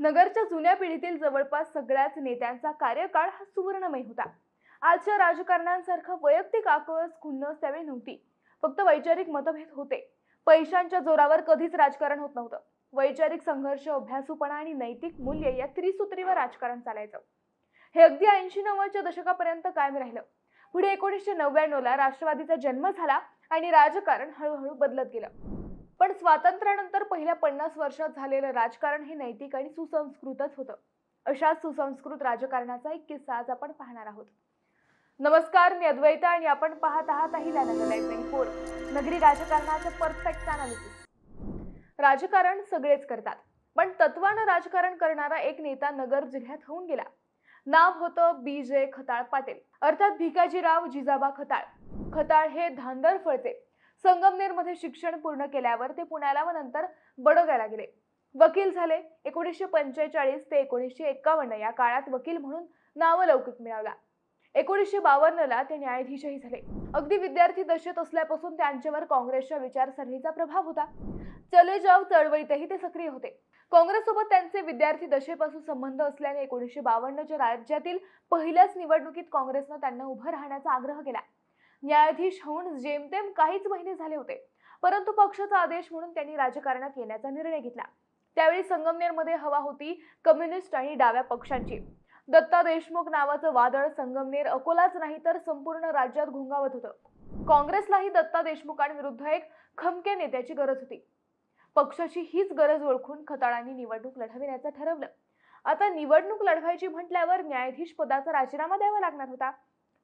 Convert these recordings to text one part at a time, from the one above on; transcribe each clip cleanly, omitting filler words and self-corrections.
नगरच्या जुन्या पिढीतील जवळपास सगळ्याच नेत्यांचा कार्यकाळ हा सुवर्णमय होता। आजच्या राजकारण्यांसारखा वैयक्तिक आकस खुन्नस त्यावेळी नव्हती। फक्त वैचारिक मतभेद होते। पैशांच्या जोरावर कधीच राजकारण होत नव्हतं। वैचारिक संघर्ष, अभ्यासूपणा आणि नैतिक मूल्य या त्रिसूत्रीवर राजकारण चालायचं। हे अगदी 80-90च्या दशकापर्यंत कायम राहिलं। पुढे 1999 ला राष्ट्रवादीचा जन्म झाला आणि राजकारण हळूहळू बदलत गेलं। पण स्वातंत्र्यानंतर पहिल्या 50 वर्षात झालेलं राजकारण हे नैतिक आणि सुसंस्कृतच होतं। अशाच सुसंस्कृत राजकारणाचा एक किस्सा आज आपण पाहणार आहोत। नमस्कार, मी अद्वैता आणि आपण पाहत आहात अहिल्यानगर लाईव्ह 24 नगरी राजकारणाचं परफेक्ट अनालिसिस। राजकारण सगळेच करतात, पण तत्वानं राजकारण करणारा एक नेता नगर जिल्ह्यात होऊन गेला। नाव होतं BJ खताळ पाटील, अर्थात भिकाजीराव जिजाबा खताळ। खताळ हे धांदरफळचे। संगमनेरमध्ये शिक्षण पूर्ण केल्यावर ते पुण्याला व नंतर बडोद्याला गेले। वकील झाले। 1945 ते 1951 या काळात वकील म्हणून नावलौकिक मिळवला। 1952 ला ते न्यायाधीशही झाले। अगदी विद्यार्थी दशेत असल्यापासून त्यांच्यावर काँग्रेसच्या विचारसरणीचा प्रभाव होता। चले जाव चळवळीतही ते सक्रिय होते। काँग्रेससोबत त्यांचे विद्यार्थी दशेपासून संबंध असल्याने 1952च्या राज्यातील पहिल्याच निवडणुकीत काँग्रेसने त्यांना उभं राहण्याचा आग्रह केला। न्यायाधीश होऊन जेमतेम काहीच महिने झाले होते, परंतु पक्षाचा आदेश म्हणून त्यांनी राजकारणात येण्याचा निर्णय घेतला। त्यावेळी संगमनेरमध्ये हवा होती कम्युनिस्ट आणि डाव्या पक्षांची। दत्ता देशमुख नावाचं वादळ संगमनेर, अकोलाच नाही तर संपूर्ण राज्यात घोंगावत होतं। काँग्रेसलाही दत्ता देशमुखांविरुद्ध एक खमक्या नेत्याची गरज होती। पक्षाची हीच गरज ओळखून खताळांनी निवडणूक लढविण्याचं ठरवलं। आता निवडणूक लढवायची म्हटल्यावर न्यायाधीश पदाचा राजीनामा द्यावा लागणार होता।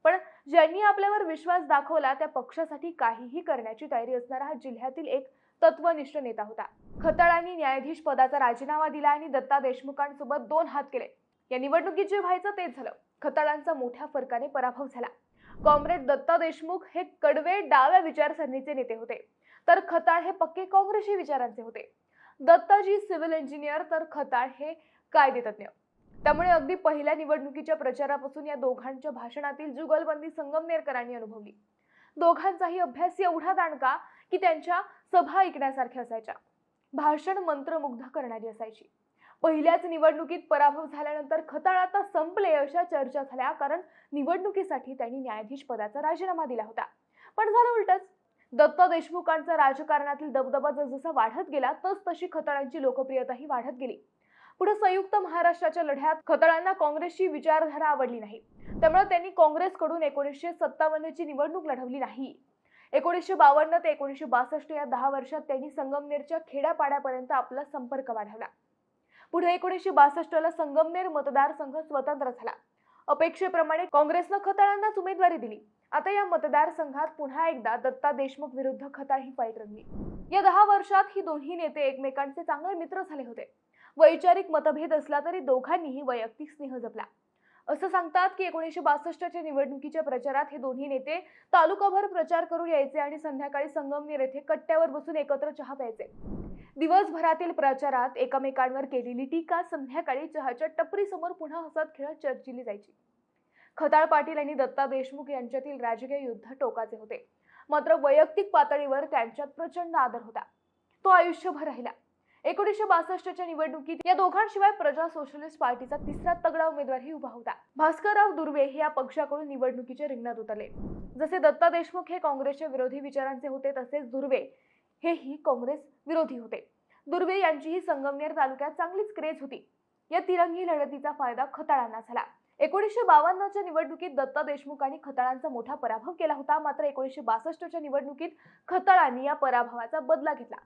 पण ज्यांनी आपल्यावर विश्वास दाखवला त्या पक्षासाठी काहीही करण्याची तयारी असणारा हा जिल्ह्यातील एक तत्वनिष्ठ नेता होता। खताळांनी न्यायाधीश पदाचा राजीनामा दिला आणि दत्ता देशमुखांसोबत दोन हात केले। या निवडणुकीत जे व्हायचं तेच झालं। खताळांचा मोठ्या फरकाने पराभव झाला। कॉम्रेड दत्ता देशमुख हे कडवे डाव्या विचारसरणीचे नेते होते, तर खताळ हे पक्के काँग्रेसी विचारांचे होते। दत्ताजी सिव्हिल इंजिनियर तर खताळ हे कायदेतज्ञ। त्यामुळे अगदी पहिल्या निवडणुकीच्या प्रचारापासून या दोघांच्या भाषणातील जुगलबंदी संगमनेरकरांनी अनुभवली। दोघांचाही अभ्यास एवढा दांडका की त्यांच्या सभा ऐकण्यासारख्या असायच्या। भाषण मंत्रमुग्ध करणारी असायची। पहिल्याच निवडणुकीत पराभव झाल्यानंतर खताळ आता संपले अशा चर्चा झाल्या, कारण निवडणुकीसाठी त्यांनी न्यायाधीश पदाचा राजीनामा दिला होता। पण झालं उलटच। दत्ता देशमुखांचा राजकारणातील दबदबा जसजसा वाढत गेला तशी खताळांची लोकप्रियताही वाढत गेली। पुढे संयुक्त महाराष्ट्राच्या लढ्यात खताळांना काँग्रेसची विचारधारा आवडली नाही, त्यामुळे त्यांनी काँग्रेसकडून 1957 ची निवडणूक लढवली नाही। 1952 ते 1962 या 10 वर्षात त्यांनी संगमनेरच्या खेड्यापाड्यापर्यंत आपला संपर्क वाढवला। पुढे 1962 ला संगमनेर मतदारसंघ स्वतंत्र झाला। अपेक्षेप्रमाणे काँग्रेसने खताळांनाच उमेदवारी दिली। आता या मतदारसंघात पुन्हा एकदा दत्ता देशमुख विरुद्ध खताळ ही फाईट रंगली। या 10 वर्षात ही दोन्ही नेते एकमेकांचे चांगले मित्र झाले होते। वैचारिक मतभेद असला तरी दोघांनीही वैयक्तिक स्नेह जपला। असं सांगतात की 1962च्या निवडणुकीच्या प्रचारात हे दोन्ही नेते तालुकाभर प्रचार करून यायचे आणि संध्याकाळी संगमनेर येथे कट्ट्यावर बसून एकत्र चहा प्यायचे। दिवसभरातील प्रचारात एकमेकांवर केलेली टीका संध्याकाळी चहाच्या टपरीसमोर पुन्हा हसत खेळत चर्चिली जायची। खताळ पाटील आणि दत्ता देशमुख यांच्यातील राजकीय युद्ध टोकाचे होते, मात्र वैयक्तिक पातळीवर त्यांच्यात प्रचंड आदर होता। तो आयुष्यभर राहिला। 1962च्या निवडणुकीत या दोघांशिवाय प्रजा सोशलिस्ट पार्टीचा तिसरा तगडा उमेदवारही उभा होता। भास्करराव दुर्वे हे या पक्षाकडून निवडणुकीच्या रिंगणात उतरले। जसे दत्ता देशमुख हे काँग्रेसच्या विरोधी विचारांचे होते, तसेच दुर्वे हेही काँग्रेस विरोधी होते। दुर्वे यांचीही संगमनेर तालुक्यात चांगलीच क्रेज होती। या तिरंगी लढतीचा फायदा खताळांना झाला। 1952च्या निवडणुकीत दत्ता देशमुखांनी खताळांचा मोठा पराभव केला होता, मात्र 1962च्या निवडणुकीत खताळांनी या पराभवाचा बदला घेतला।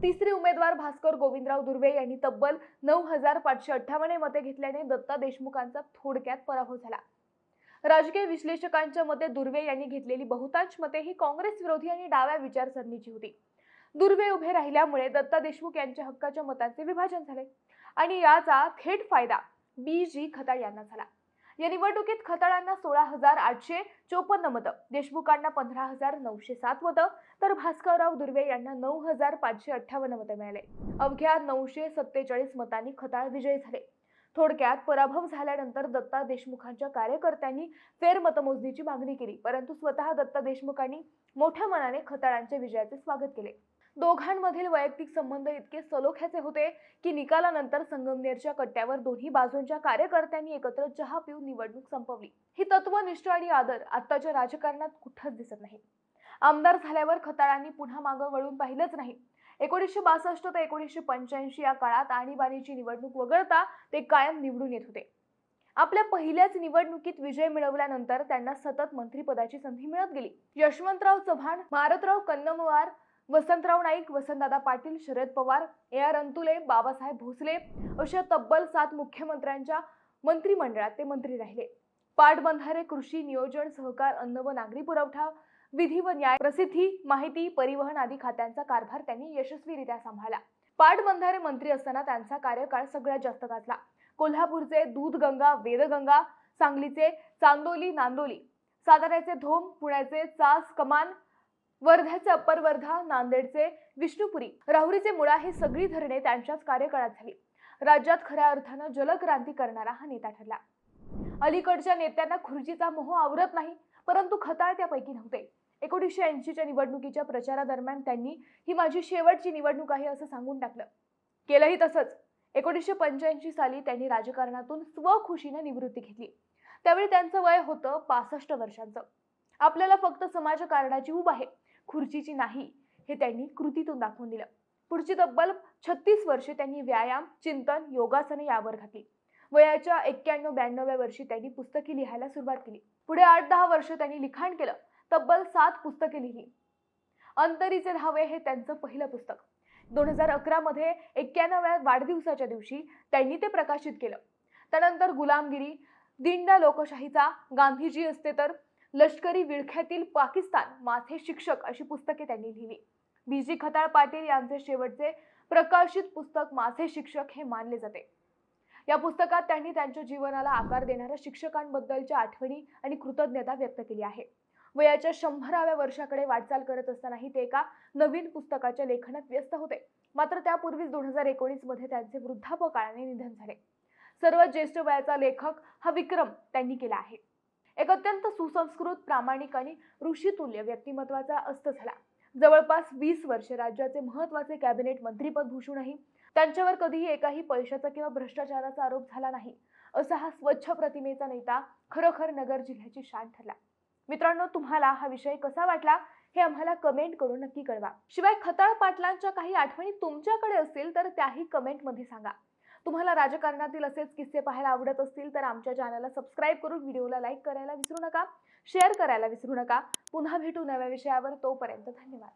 तिसरे उमेदवार भास्कर गोविंदराव दुर्वे यांनी तब्बल 9558 मते घेतल्याने दत्ता देशमुखांचा थोडक्यात पराभव झाला। राजकीय विश्लेषकांच्या मते दुर्वे यांनी घेतलेली बहुतांश मते ही काँग्रेस विरोधी आणि डाव्या विचारसरणीची होती। दुर्वे उभे राहिल्यामुळे दत्ता देशमुख यांच्या हक्काच्या मतांचे विभाजन झाले आणि याचा थेट फायदा BG खताळ यांना झाला। या निवडणुकीत खताळांना 16,854 मतं, देशमुखांना 15,907 मतं, तर भास्करराव दुर्वे यांना 9,558 मतं मिळाले। अवघ्या 947 मतांनी खताळ विजयी झाले। थोडक्यात पराभव झाल्यानंतर दत्ता देशमुखांच्या कार्यकर्त्यांनी फेरमतमोजणीची मागणी केली, परंतु स्वतः दत्ता देशमुखांनी मोठ्या मनाने खताळांच्या विजयाचे स्वागत केले। दोघांमधील वैयक्तिक संबंध इतके सलोख्याचे होते की निकालानंतर संगमनेरच्या कट्ट्यावर दोन्ही बाजूंच्या कार्यकर्त्यांनी एकत्र चहा पिऊन निवडणूक संपवली. ही तत्वनिष्ठ आणि आदर आत्ताच्या राजकारणात कुठंच दिसत नाही. आमदार झाल्यावर खताळांनी पुन्हा मागं वळून पाहिलंच नाही. 1962 ते 1985 या काळात आणीबाणीची निवडणूक वगळता ते कायम निवडून येत होते. आपल्या पहिल्याच निवडणुकीत विजय मिळवल्यानंतर त्यांना सतत मंत्रिपदाची संधी मिळत गेली. यशवंतराव चव्हाण, मारुतराव कन्नमवार, वसंतराव नाईक, वसंतदादा पाटील, शरद पवार, AR अंतुले, बाबासाहेब भोसले अशा तब्बल 7 मुख्यमंत्र्यांच्या मंत्रिमंडळात ते मंत्री राहिले. पाटबंधारे, कृषी, नियोजन, सहकार, अन्न व नागरी पुरवठा, विधी व न्याय, प्रसिद्धी, माहिती, परिवहन आदी खात्यांचा कारभार त्यांनी यशस्वीरित्या सांभाळला. पाटबंधारे मंत्री असताना त्यांचा कार्यकाळ सगळ्यात जास्त गाजला. कोल्हापूरचे दूधगंगा, वेदगंगा, सांगलीचे चांदोली, नांदोली, साताऱ्याचे धोम, पुण्याचे चास कमान, वर्ध्याचे अप्पर वर्धा, नांदेडचे विष्णुपुरी, राहुरीचे मुळा ही सगळी धरणे त्यांच्याच कार्यकाळात झाली. राज्यात खऱ्या अर्थानं जलक्रांती करणारा हा नेता ठरला. अलीकडच्या नेत्यांना खुर्चीचा मोह आवरत नाही, परंतु खताळ त्यापैकी नव्हते. 1980च्या निवडणुकीच्या प्रचारादरम्यान त्यांनी ही माझी शेवटची निवडणूक आहे असं सांगून टाकलं. केलंही तसंच. 1985 साली त्यांनी राजकारणातून स्वखुशीने निवृत्ती घेतली. त्यावेळी त्यांचं वय होतं 65 वर्षांचं. आपल्याला फक्त समाजकारणाची ऊब आहे, खुर्चीची नाही, हे त्यांनी कृतीतून दाखवून दिलं. पुढची तब्बल 36 वर्षे त्यांनी व्यायाम, चिंतन, योगासने यावर घातली. वयाच्या 91-92व्या वर्षी त्यांनी पुस्तके लिहायला सुरुवात केली. पुढे 8-10 वर्ष त्यांनी लिखाण केलं. तब्बल 7 पुस्तके लिहिली. अंतरीचे धावे हे त्यांचं पहिलं पुस्तक. 2011 मध्ये 91व्या वाढदिवसाच्या दिवशी त्यांनी ते प्रकाशित केलं. त्यानंतर गुलामगिरी, दिंडा लोकशाहीचा, गांधीजी असते तर, लष्करी विळख्यातील पाकिस्तान, माझे शिक्षक अशी पुस्तके त्यांनी लिहिली. BG खताळ पाटील यांचे शेवटचे प्रकाशित पुस्तक माझे शिक्षक हे मानले जाते. या पुस्तकात त्यांनी त्यांच्या जीवनाला आकार देणाऱ्या शिक्षकांबद्दलच्या आठवणी आणि कृतज्ञता व्यक्त केली आहे. वयाच्या 100व्या वर्षाकडे वाटचाल करत असतानाही ते एका नवीन पुस्तकाच्या लेखनात व्यस्त होते. मात्र त्यापूर्वीच 2019 मध्ये त्यांचे वृद्धापकाळाने निधन झाले. सर्वात ज्येष्ठ वयाचा लेखक हा विक्रम त्यांनी केला आहे. एक अत्यंत सुसंस्कृत, प्रामाणिक आणि ऋषितुल्य व्यक्तिमत्वाचा अस्त झाला. जवळपास 20 वर्षे राज्याचे महत्त्वाचे कॅबिनेट मंत्रीपद भूषूनही त्यांच्यावर कधीही एकाही पैशाचा किंवा भ्रष्टाचाराचा आरोप झाला नाही. असा हा स्वच्छ प्रतिमेचा नेता खरोखर नगर जिल्ह्याची शान ठरला. मित्रांनो, तुम्हाला हा विषय कसा वाटला हे आम्हाला कमेंट करून नक्की कळवा. शिवाय खताळ पाटलांच्या काही आठवणी तुमच्याकडे असतील तर त्याही कमेंटमध्ये सांगा. तुम्हाला राजकारणातील असेच किस्से पाहायला आवडत असतील तर आमच्या चॅनलला सबस्क्राईब करून व्हिडिओला लाईक करायला विसरू नका, शेअर करायला विसरू नका. पुन्हा भेटू नव्या विषयावर. तोपर्यंत धन्यवाद.